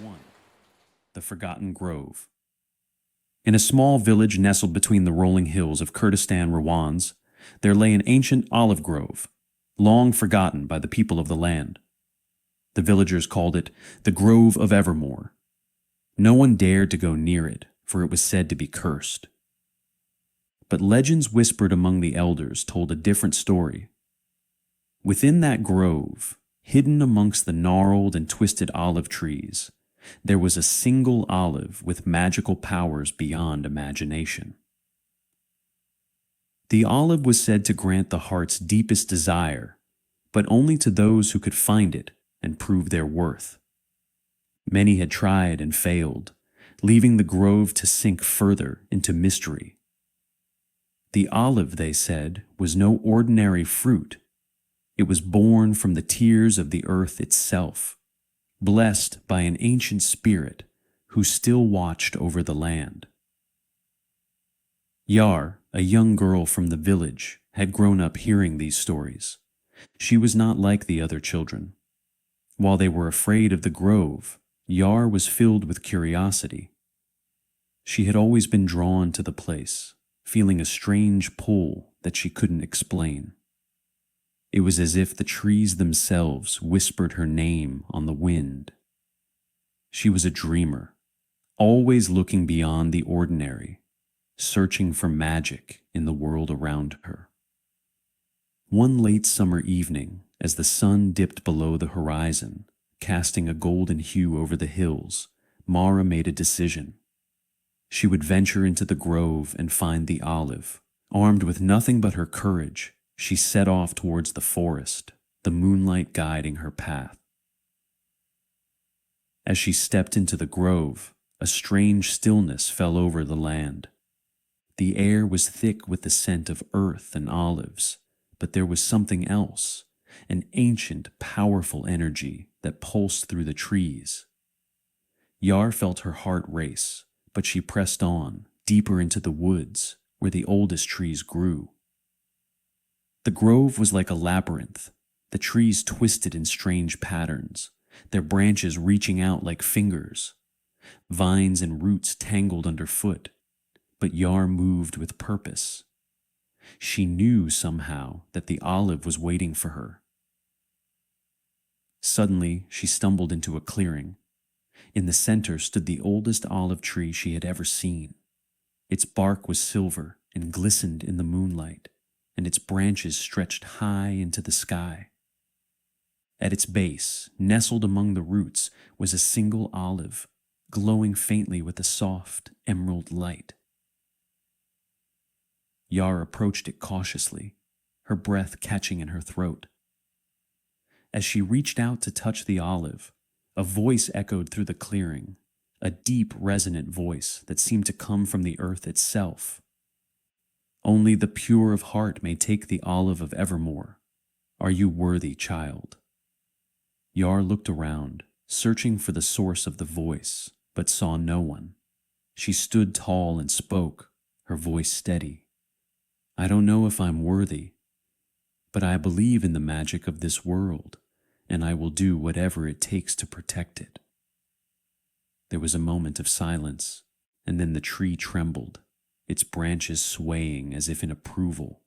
1. The Forgotten Grove. In a small village nestled between the rolling hills of Kurdistan Rawans, there lay an ancient olive grove, long forgotten by the people of the land. The villagers called it the Grove of Evermoor. No one dared to go near it, for it was said to be cursed. But legends whispered among the elders told a different story. Within that grove, hidden amongst the gnarled and twisted olive trees, there was a single olive with magical powers beyond imagination. The olive was said to grant the heart's deepest desire, but only to those who could find it and prove their worth. Many had tried and failed, leaving the grove to sink further into mystery. The olive, they said, was no ordinary fruit. It was born from the tears of the earth itself, blessed by an ancient spirit who still watched over the land. Yar, a young girl from the village, had grown up hearing these stories. She was not like the other children. While they were afraid of the grove, Yar was filled with curiosity. She had always been drawn to the place, feeling a strange pull that she couldn't explain. It was as if the trees themselves whispered her name on the wind. She was a dreamer, always looking beyond the ordinary, searching for magic in the world around her. One late summer evening, as the sun dipped below the horizon, casting a golden hue over the hills, Mara made a decision. She would venture into the grove and find the olive. Armed with nothing but her courage, she set off towards the forest, the moonlight guiding her path. As she stepped into the grove, a strange stillness fell over the land. The air was thick with the scent of earth and olives, but there was something else, an ancient, powerful energy that pulsed through the trees. Yar felt her heart race, but she pressed on, deeper into the woods, where the oldest trees grew. The grove was like a labyrinth, the trees twisted in strange patterns, their branches reaching out like fingers. Vines and roots tangled underfoot, but Yar moved with purpose. She knew somehow that the olive was waiting for her. Suddenly, she stumbled into a clearing. In the center stood the oldest olive tree she had ever seen. Its bark was silver and glistened in the moonlight, and its branches stretched high into the sky. At its base, nestled among the roots, was a single olive, glowing faintly with a soft, emerald light. Yar approached it cautiously, her breath catching in her throat. As she reached out to touch the olive, a voice echoed through the clearing, a deep, resonant voice that seemed to come from the earth itself. Only the pure of heart may take the olive of evermore. Are you worthy, child? Yar looked around, searching for the source of the voice, but saw no one. She stood tall and spoke, her voice steady. I don't know if I'm worthy, but I believe in the magic of this world, and I will do whatever it takes to protect it. There was a moment of silence, and then the tree trembled, its branches swaying as if in approval.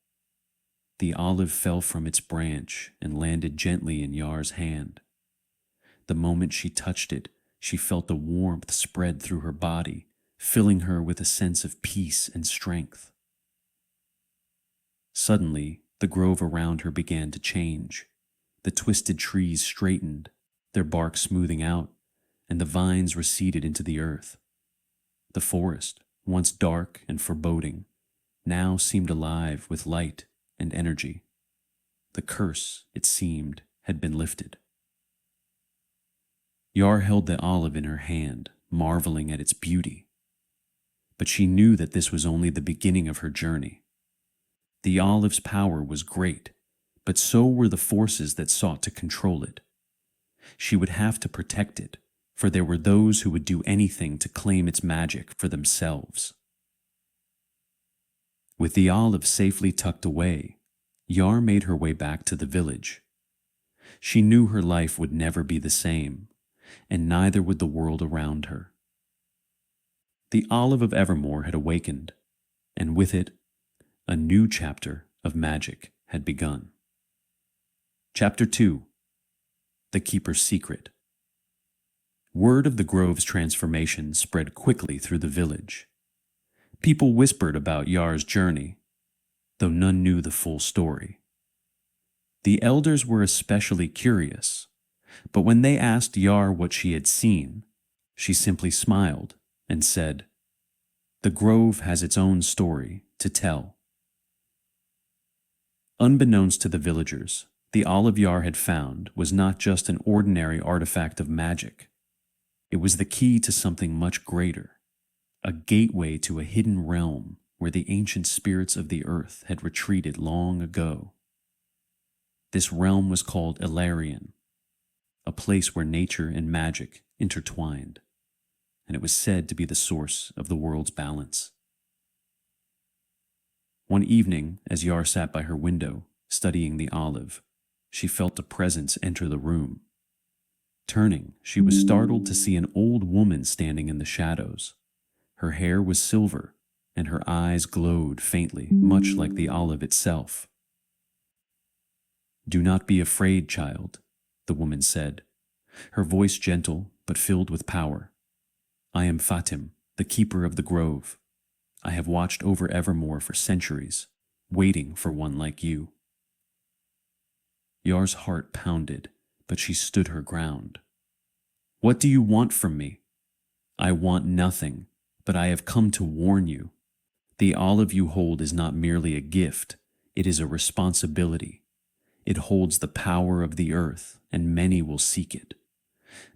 The olive fell from its branch and landed gently in Yar's hand. The moment she touched it, she felt a warmth spread through her body, filling her with a sense of peace and strength. Suddenly, the grove around her began to change. The twisted trees straightened, their bark smoothing out, and the vines receded into the earth. The forest, once dark and foreboding, now seemed alive with light and energy. The curse, it seemed, had been lifted. Yar held the olive in her hand, marveling at its beauty. But she knew that this was only the beginning of her journey. The olive's power was great, but so were the forces that sought to control it. She would have to protect it, for there were those who would do anything to claim its magic for themselves. With the olive safely tucked away, Yar made her way back to the village. She knew her life would never be the same, and neither would the world around her. The Olive of Evermoor had awakened, and with it, a new chapter of magic had begun. Chapter 2. The Keeper's Secret. Word of the grove's transformation spread quickly through the village. People whispered about Yar's journey, though none knew the full story. The elders were especially curious, but when they asked Yar what she had seen, she simply smiled and said, "The grove has its own story to tell." Unbeknownst to the villagers, the olive Yar had found was not just an ordinary artifact of magic. It was the key to something much greater, a gateway to a hidden realm where the ancient spirits of the earth had retreated long ago. This realm was called Ilarion, a place where nature and magic intertwined, and it was said to be the source of the world's balance. One evening, as Yar sat by her window, studying the olive, she felt a presence enter the room. Turning, she was startled to see an old woman standing in the shadows. Her hair was silver, and her eyes glowed faintly, much like the olive itself. "Do not be afraid, child," the woman said, her voice gentle but filled with power. "I am Fatim, the keeper of the grove. I have watched over Evermoor for centuries, waiting for one like you." Yar's heart pounded, but she stood her ground. "What do you want from me?" "I want nothing, but I have come to warn you. The olive you hold is not merely a gift, it is a responsibility. It holds the power of the earth, and many will seek it.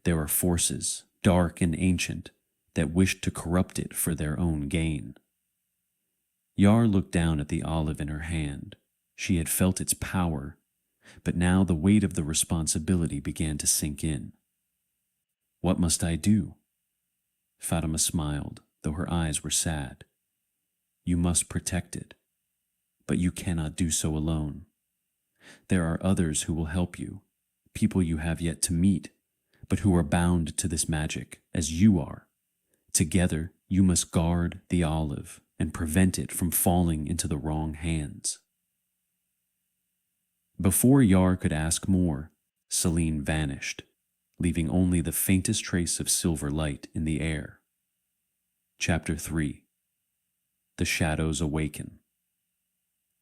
There are forces, dark and ancient, that wish to corrupt it for their own gain." Yar looked down at the olive in her hand. She had felt its power, but now the weight of the responsibility began to sink in. "What must I do?" Fatima smiled, though her eyes were sad. "You must protect it, but you cannot do so alone. There are others who will help you, people you have yet to meet, but who are bound to this magic, as you are. Together, you must guard the olive and prevent it from falling into the wrong hands." Before Yar could ask more, Celine vanished, leaving only the faintest trace of silver light in the air. Chapter 3. The Shadows Awaken.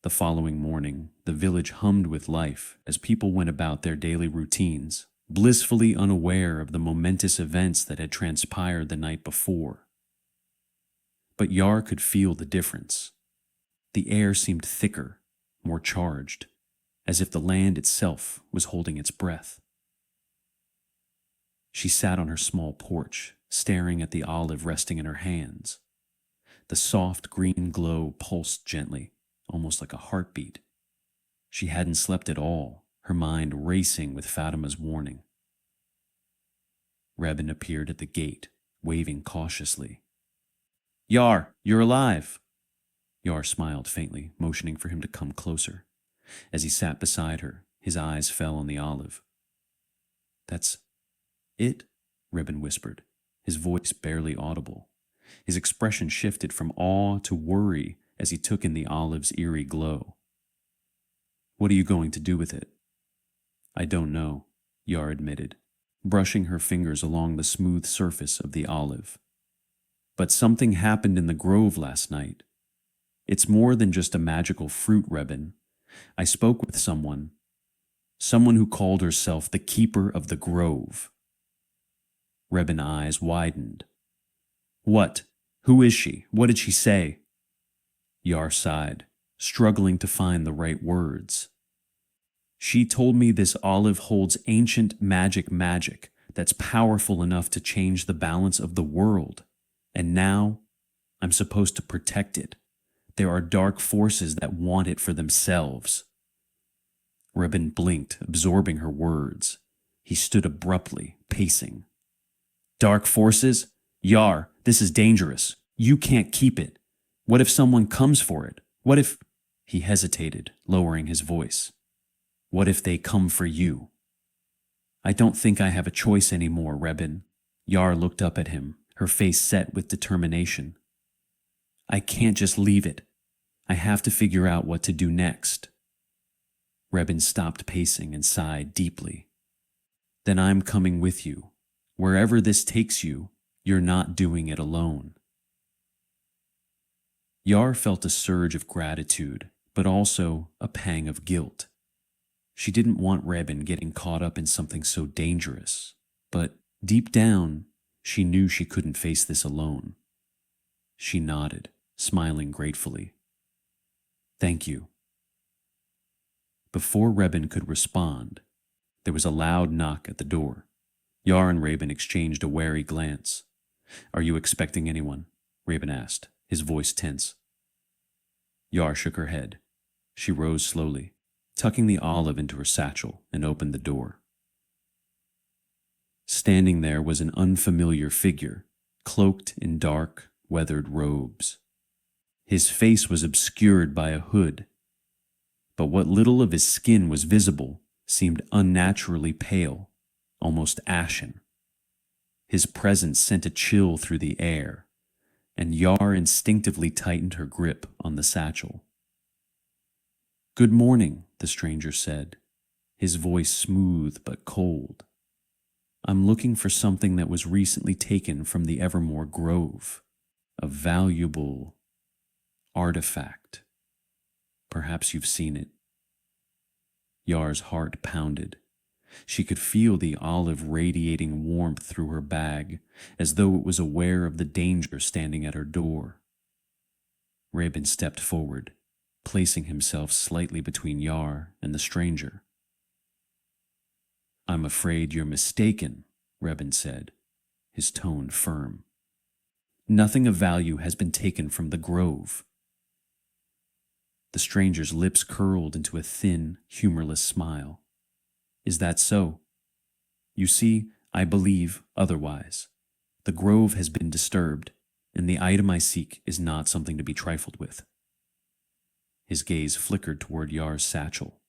The following morning, the village hummed with life as people went about their daily routines, blissfully unaware of the momentous events that had transpired the night before. But Yar could feel the difference. The air seemed thicker, more charged, as if the land itself was holding its breath. She sat on her small porch, staring at the olive resting in her hands. The soft green glow pulsed gently, almost like a heartbeat. She hadn't slept at all, her mind racing with Fatima's warning. Rebin appeared at the gate, waving cautiously. "Yar, you're alive!" Yar smiled faintly, motioning for him to come closer. As he sat beside her, his eyes fell on the olive. "That's it?" Rebin whispered, his voice barely audible. His expression shifted from awe to worry as he took in the olive's eerie glow. "What are you going to do with it?" "I don't know," Yar admitted, brushing her fingers along the smooth surface of the olive. "But something happened in the grove last night. It's more than just a magical fruit, Rebin. I spoke with someone who called herself the Keeper of the Grove." Rebin's eyes widened. "What? Who is she? What did she say?" Yar sighed, struggling to find the right words. "She told me this olive holds ancient magic that's powerful enough to change the balance of the world, and now I'm supposed to protect it. There are dark forces that want it for themselves." Rebin blinked, absorbing her words. He stood abruptly, pacing. "Dark forces? Yar, this is dangerous. You can't keep it. What if someone comes for it? What if—" He hesitated, lowering his voice. "What if they come for you?" I don't think I have a choice anymore, Rebin. Yar looked up at him, her face set with determination. I can't just leave it. I have to figure out what to do next. Rebin stopped pacing and sighed deeply. Then I'm coming with you. Wherever this takes you, you're not doing it alone. Yar felt a surge of gratitude, but also a pang of guilt. She didn't want Rebin getting caught up in something so dangerous, but deep down, she knew she couldn't face this alone. She nodded, smiling gratefully. Thank you. Before Rebin could respond, there was a loud knock at the door. Yar and Rebin exchanged a wary glance. Are you expecting anyone? Rebin asked, his voice tense. Yar shook her head. She rose slowly, tucking the olive into her satchel, and opened the door. Standing there was an unfamiliar figure, cloaked in dark, weathered robes. His face was obscured by a hood, but what little of his skin was visible seemed unnaturally pale, almost ashen. His presence sent a chill through the air, and Yar instinctively tightened her grip on the satchel. Good morning, the stranger said, his voice smooth but cold. I'm looking for something that was recently taken from the Evermoor Grove, a valuable artifact. Perhaps you've seen it. Yar's heart pounded. She could feel the olive radiating warmth through her bag, as though it was aware of the danger standing at her door. Rebin stepped forward, placing himself slightly between Yar and the stranger. I'm afraid you're mistaken, Rebin said, his tone firm. Nothing of value has been taken from the grove. The stranger's lips curled into a thin, humorless smile. Is that so? You see, I believe otherwise. The grove has been disturbed, and the item I seek is not something to be trifled with. His gaze flickered toward Yar's satchel.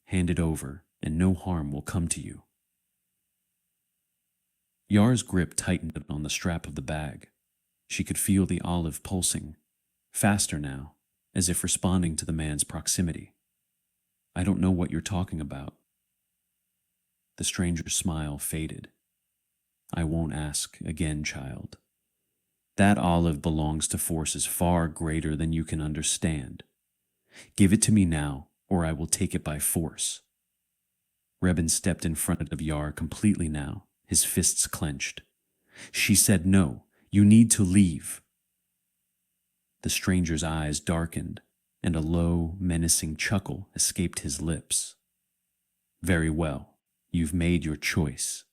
Hand it over, and no harm will come to you. Yar's grip tightened on the strap of the bag. She could feel the olive pulsing, faster now, as if responding to the man's proximity. I don't know what you're talking about. The stranger's smile faded. I won't ask again, child. That olive belongs to forces far greater than you can understand. Give it to me now, or I will take it by force. Rebin stepped in front of Yar completely now, his fists clenched. She said no, you need to leave. The stranger's eyes darkened, and a low, menacing chuckle escaped his lips. Very well. You've made your choice.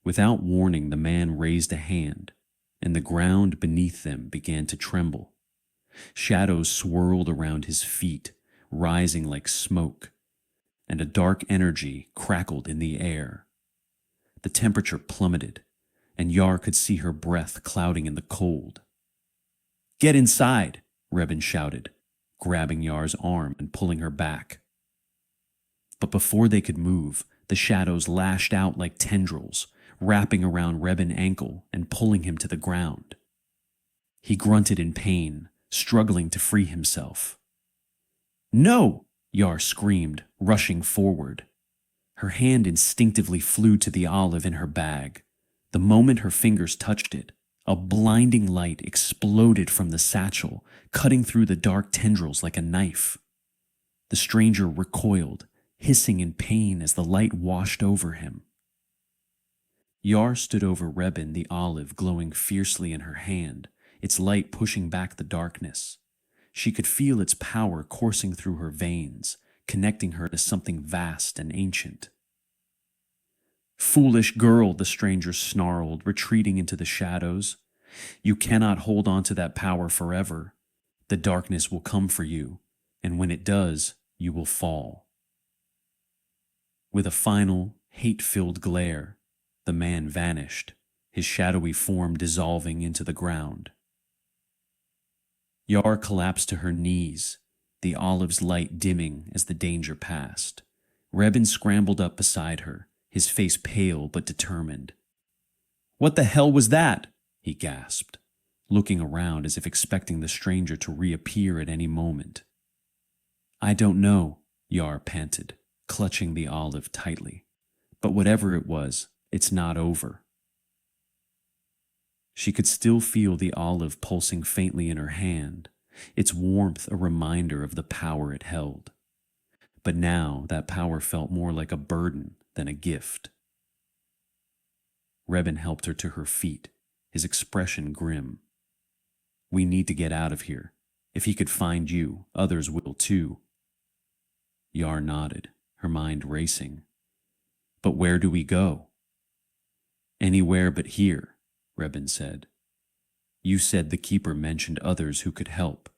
Without warning, the man raised a hand, and the ground beneath them began to tremble. Shadows swirled around his feet, rising like smoke, and a dark energy crackled in the air. The temperature plummeted, and Yar could see her breath clouding in the cold. Get inside, Rebin shouted, grabbing Yar's arm and pulling her back. But before they could move, the shadows lashed out like tendrils, wrapping around Rebin's ankle and pulling him to the ground. He grunted in pain, struggling to free himself. No! Yar screamed, rushing forward. Her hand instinctively flew to the olive in her bag. The moment her fingers touched it, a blinding light exploded from the satchel, cutting through the dark tendrils like a knife. The stranger recoiled, hissing in pain as the light washed over him. Yar stood over Rebin, the olive glowing fiercely in her hand, its light pushing back the darkness. She could feel its power coursing through her veins, connecting her to something vast and ancient. Foolish girl, the stranger snarled, retreating into the shadows. You cannot hold on to that power forever. The darkness will come for you, and when it does, you will fall. With a final, hate-filled glare, the man vanished, his shadowy form dissolving into the ground. Yar collapsed to her knees, the olive's light dimming as the danger passed. Rebin scrambled up beside her, his face pale but determined. "What the hell was that?" he gasped, looking around as if expecting the stranger to reappear at any moment. "I don't know," Yar panted, clutching the olive tightly. "But whatever it was, it's not over." She could still feel the olive pulsing faintly in her hand, its warmth a reminder of the power it held. But now that power felt more like a burden than a gift. Rebin helped her to her feet, his expression grim. "We need to get out of here. If he could find you, others will too." Yar nodded, her mind racing. "But where do we go?" "Anywhere but here," Rebin said. "You said the keeper mentioned others who could help.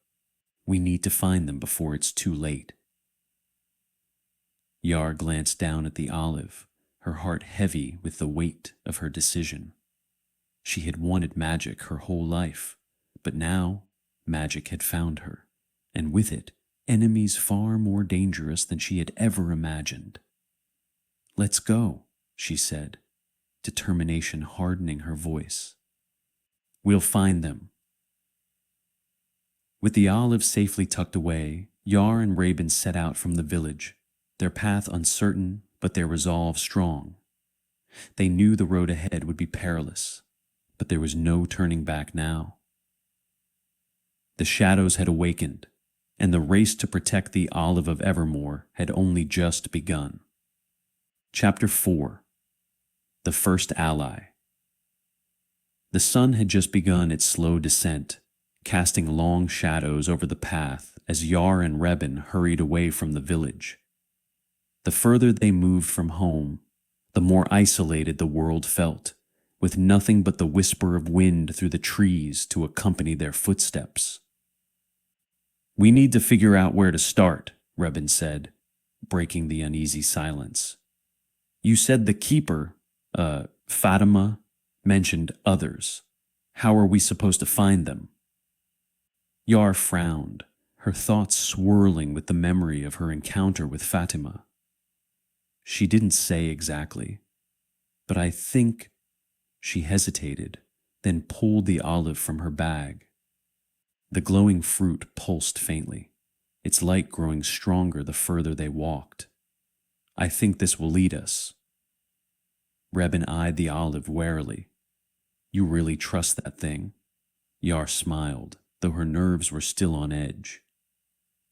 We need to find them before it's too late." Yar glanced down at the olive, her heart heavy with the weight of her decision. She had wanted magic her whole life, but now magic had found her, and with it, enemies far more dangerous than she had ever imagined. "Let's go," she said, determination hardening her voice. "We'll find them." With the olive safely tucked away, Yar and Rabin set out from the village, their path uncertain but their resolve strong. They knew the road ahead would be perilous, but there was no turning back now. The shadows had awakened, and the race to protect the Olive of Evermoor had only just begun. Chapter 4. The First Ally. The sun had just begun its slow descent, casting long shadows over the path as Yar and Rebin hurried away from the village. The further they moved from home, the more isolated the world felt, with nothing but the whisper of wind through the trees to accompany their footsteps. "We need to figure out where to start," Rebin said, breaking the uneasy silence. "You said the keeper, Fatima, mentioned others. How are we supposed to find them?" Yar frowned, her thoughts swirling with the memory of her encounter with Fatima. "She didn't say exactly, but I think—" She hesitated, then pulled the olive from her bag. The glowing fruit pulsed faintly, its light growing stronger the further they walked. "I think this will lead us." Rebin eyed the olive warily. "You really trust that thing?" Yar smiled, though her nerves were still on edge.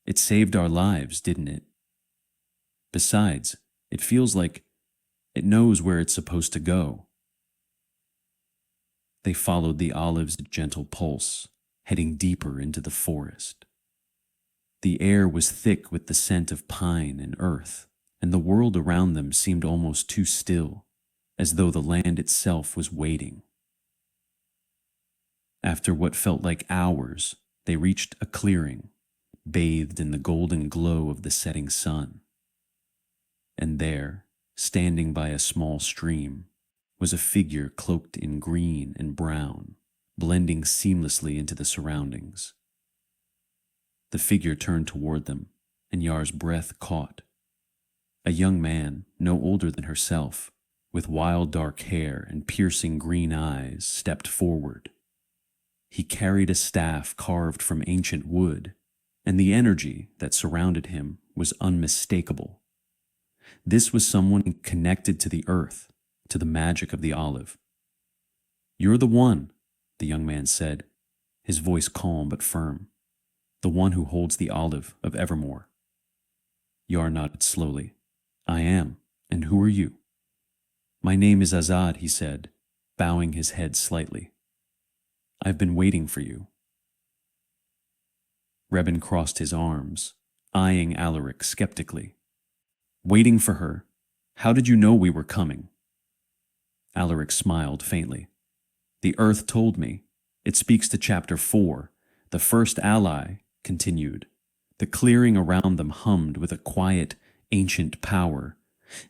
"It saved our lives, didn't it? Besides, it feels like it knows where it's supposed to go." They followed the olive's gentle pulse, heading deeper into the forest. The air was thick with the scent of pine and earth, and the world around them seemed almost too still, as though the land itself was waiting. After what felt like hours, they reached a clearing, bathed in the golden glow of the setting sun. And there, standing by a small stream, was a figure cloaked in green and brown, blending seamlessly into the surroundings. The figure turned toward them, and Yar's breath caught. A young man, no older than herself, with wild dark hair and piercing green eyes, stepped forward. He carried a staff carved from ancient wood, and the energy that surrounded him was unmistakable. This was someone connected to the earth, to the magic of the olive. "You're the one," the young man said, his voice calm but firm. "The one who holds the Olive of Evermoor." Yar nodded slowly. "I am. And who are you?" "My name is Azad," he said, bowing his head slightly. "I've been waiting for you." Rebin crossed his arms, eyeing Alaric skeptically. "Waiting for her? How did you know we were coming?" Alaric smiled faintly. "The earth told me. It speaks to chapter 4. The first ally," continued. The clearing around them hummed with a quiet, ancient power,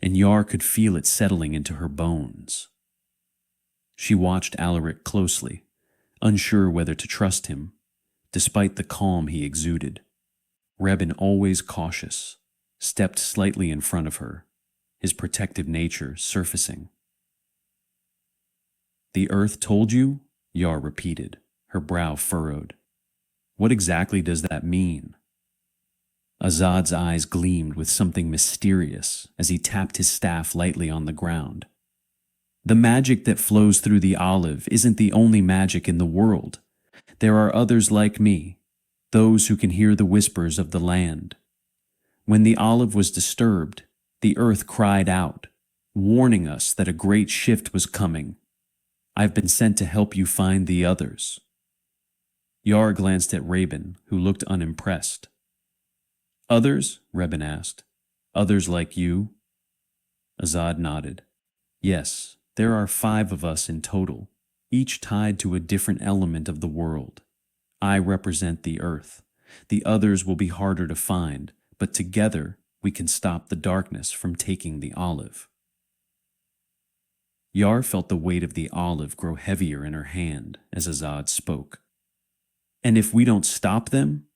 and Yar could feel it settling into her bones. She watched Alaric closely, unsure whether to trust him, despite the calm he exuded. Rebin, always cautious, stepped slightly in front of her, his protective nature surfacing. "The earth told you?" Yar repeated, her brow furrowed. "What exactly does that mean?" Azad's eyes gleamed with something mysterious as he tapped his staff lightly on the ground. "The magic that flows through the olive isn't the only magic in the world. There are others like me, those who can hear the whispers of the land. When the olive was disturbed, the earth cried out, warning us that a great shift was coming. I've been sent to help you find the others." Yar glanced at Rabin, who looked unimpressed. "Others?" Rebin asked. "Others like you?" Azad nodded. "Yes, there are 5 of us in total, each tied to a different element of the world. I represent the earth. The others will be harder to find, but together we can stop the darkness from taking the olive." Yar felt the weight of the olive grow heavier in her hand as Azad spoke. "And if we don't stop them?"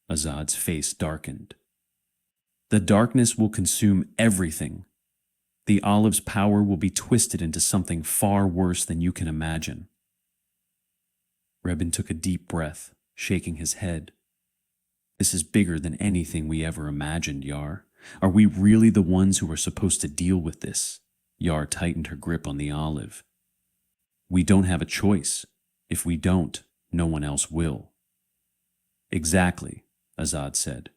Azad's face darkened. "The darkness will consume everything. The olive's power will be twisted into something far worse than you can imagine." Rebin took a deep breath, shaking his head. "This is bigger than anything we ever imagined, Yar. Are we really the ones who are supposed to deal with this?" Yar tightened her grip on the olive. "We don't have a choice. If we don't, no one else will." "Exactly," Azad said.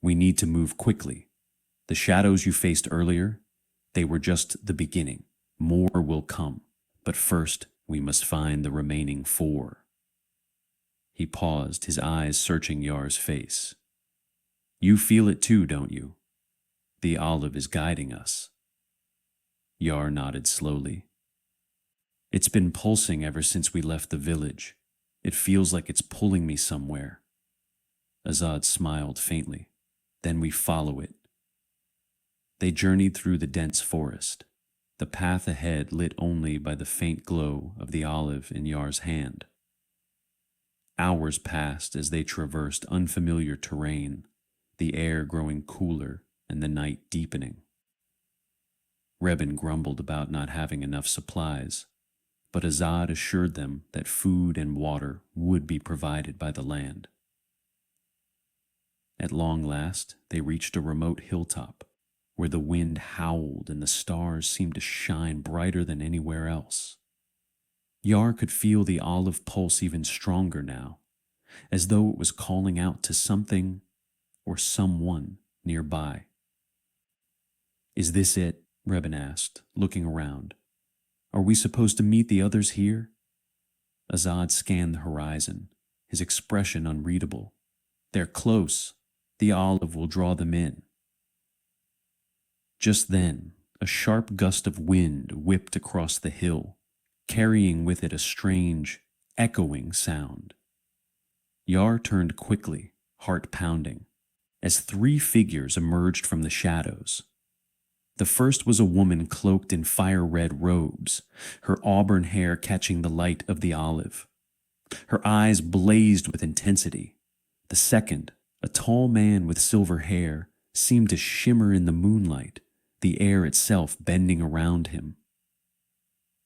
"We need to move quickly. The shadows you faced earlier, they were just the beginning. More will come, but first we must find the remaining 4. He paused, his eyes searching Yar's face. "You feel it too, don't you? The olive is guiding us." Yar nodded slowly. "It's been pulsing ever since we left the village. It feels like it's pulling me somewhere." Azad smiled faintly. "Then we follow it." They journeyed through the dense forest, the path ahead lit only by the faint glow of the olive in Yar's hand. Hours passed as they traversed unfamiliar terrain, the air growing cooler and the night deepening. Rebin grumbled about not having enough supplies, but Azad assured them that food and water would be provided by the land. At long last, they reached a remote hilltop, where the wind howled and the stars seemed to shine brighter than anywhere else. Yar could feel the olive pulse even stronger now, as though it was calling out to something or someone nearby. "Is this it?" Rebin asked, looking around. "Are we supposed to meet the others here?" Azad scanned the horizon, his expression unreadable. "They're close. The olive will draw them in." Just then, a sharp gust of wind whipped across the hill, carrying with it a strange, echoing sound. Yar turned quickly, heart pounding, as 3 figures emerged from the shadows. The first was a woman cloaked in fire-red robes, her auburn hair catching the light of the olive. Her eyes blazed with intensity. The second, a tall man with silver hair, seemed to shimmer in the moonlight, the air itself bending around him.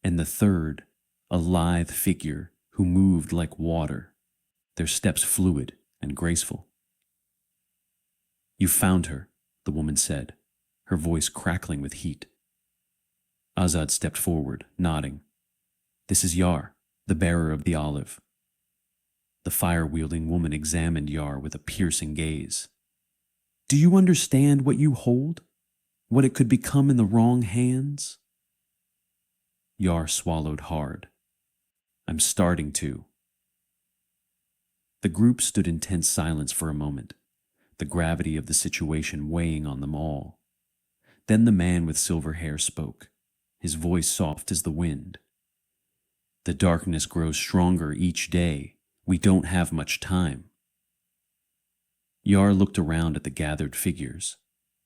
And the third, a lithe figure who moved like water, their steps fluid and graceful. "You found her," the woman said, her voice crackling with heat. Azad stepped forward, nodding. "This is Yar, the bearer of the olive." The fire-wielding woman examined Yar with a piercing gaze. "Do you understand what you hold? What it could become in the wrong hands?" Yar swallowed hard. "I'm starting to." The group stood in tense silence for a moment, the gravity of the situation weighing on them all. Then the man with silver hair spoke, his voice soft as the wind. "The darkness grows stronger each day. We don't have much time." Yar looked around at the gathered figures,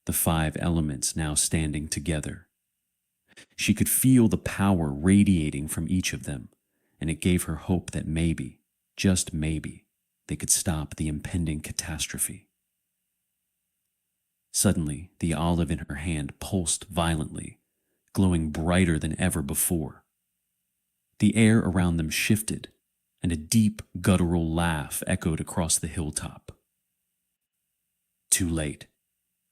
the 5 elements now standing together. She could feel the power radiating from each of them, and it gave her hope that maybe, just maybe, they could stop the impending catastrophe. Suddenly, the olive in her hand pulsed violently, glowing brighter than ever before. The air around them shifted, and a deep, guttural laugh echoed across the hilltop. Too late.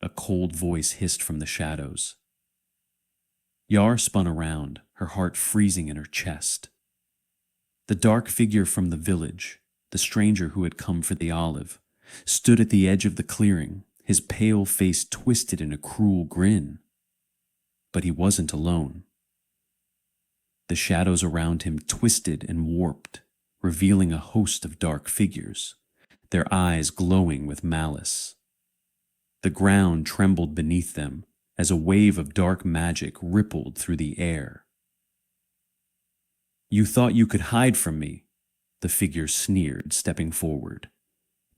A cold voice hissed from the shadows. Yar spun around, her heart freezing in her chest. The dark figure from the village, the stranger who had come for the olive, stood at the edge of the clearing, his pale face twisted in a cruel grin. But he wasn't alone. The shadows around him twisted and warped, revealing a host of dark figures, their eyes glowing with malice. The ground trembled beneath them as a wave of dark magic rippled through the air. "You thought you could hide from me," the figure sneered, stepping forward.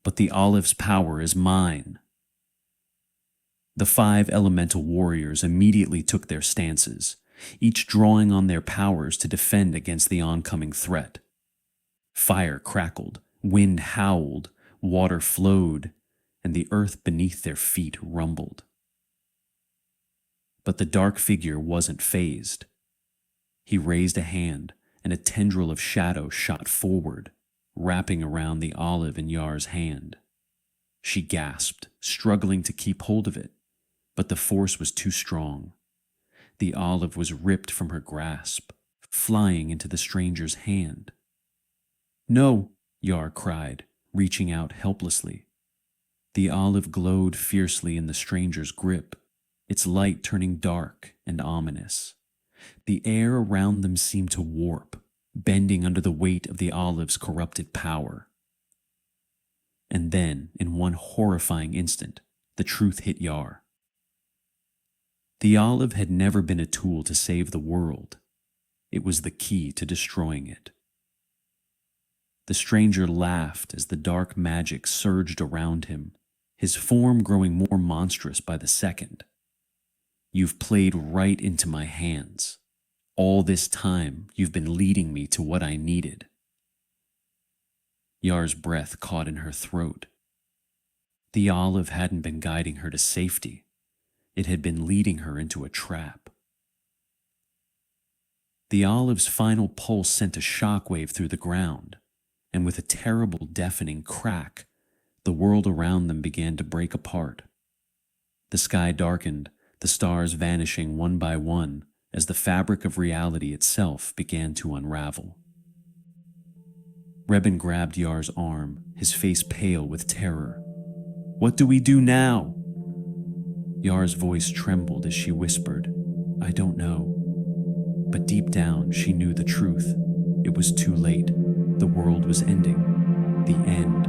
"But the olive's power is mine." The 5 elemental warriors immediately took their stances, each drawing on their powers to defend against the oncoming threat. Fire crackled, wind howled, water flowed, and the earth beneath their feet rumbled. But the dark figure wasn't fazed. He raised a hand, and a tendril of shadow shot forward, wrapping around the olive in Yar's hand. She gasped, struggling to keep hold of it, but the force was too strong. The olive was ripped from her grasp, flying into the stranger's hand. "No!" Yar cried, reaching out helplessly. The olive glowed fiercely in the stranger's grip, its light turning dark and ominous. The air around them seemed to warp, bending under the weight of the olive's corrupted power. And then, in one horrifying instant, the truth hit Yar. The olive had never been a tool to save the world. It was the key to destroying it. The stranger laughed as the dark magic surged around him, his form growing more monstrous by the second. "You've played right into my hands. All this time, you've been leading me to what I needed." Yar's breath caught in her throat. The olive hadn't been guiding her to safety. It had been leading her into a trap. The olive's final pulse sent a shockwave through the ground, and with a terrible, deafening crack, the world around them began to break apart. The sky darkened, the stars vanishing one by one as the fabric of reality itself began to unravel. Rebin grabbed Yar's arm, his face pale with terror. "What do we do now?" Yar's voice trembled as she whispered, "I don't know." But deep down, she knew the truth. It was too late. The world was ending. The end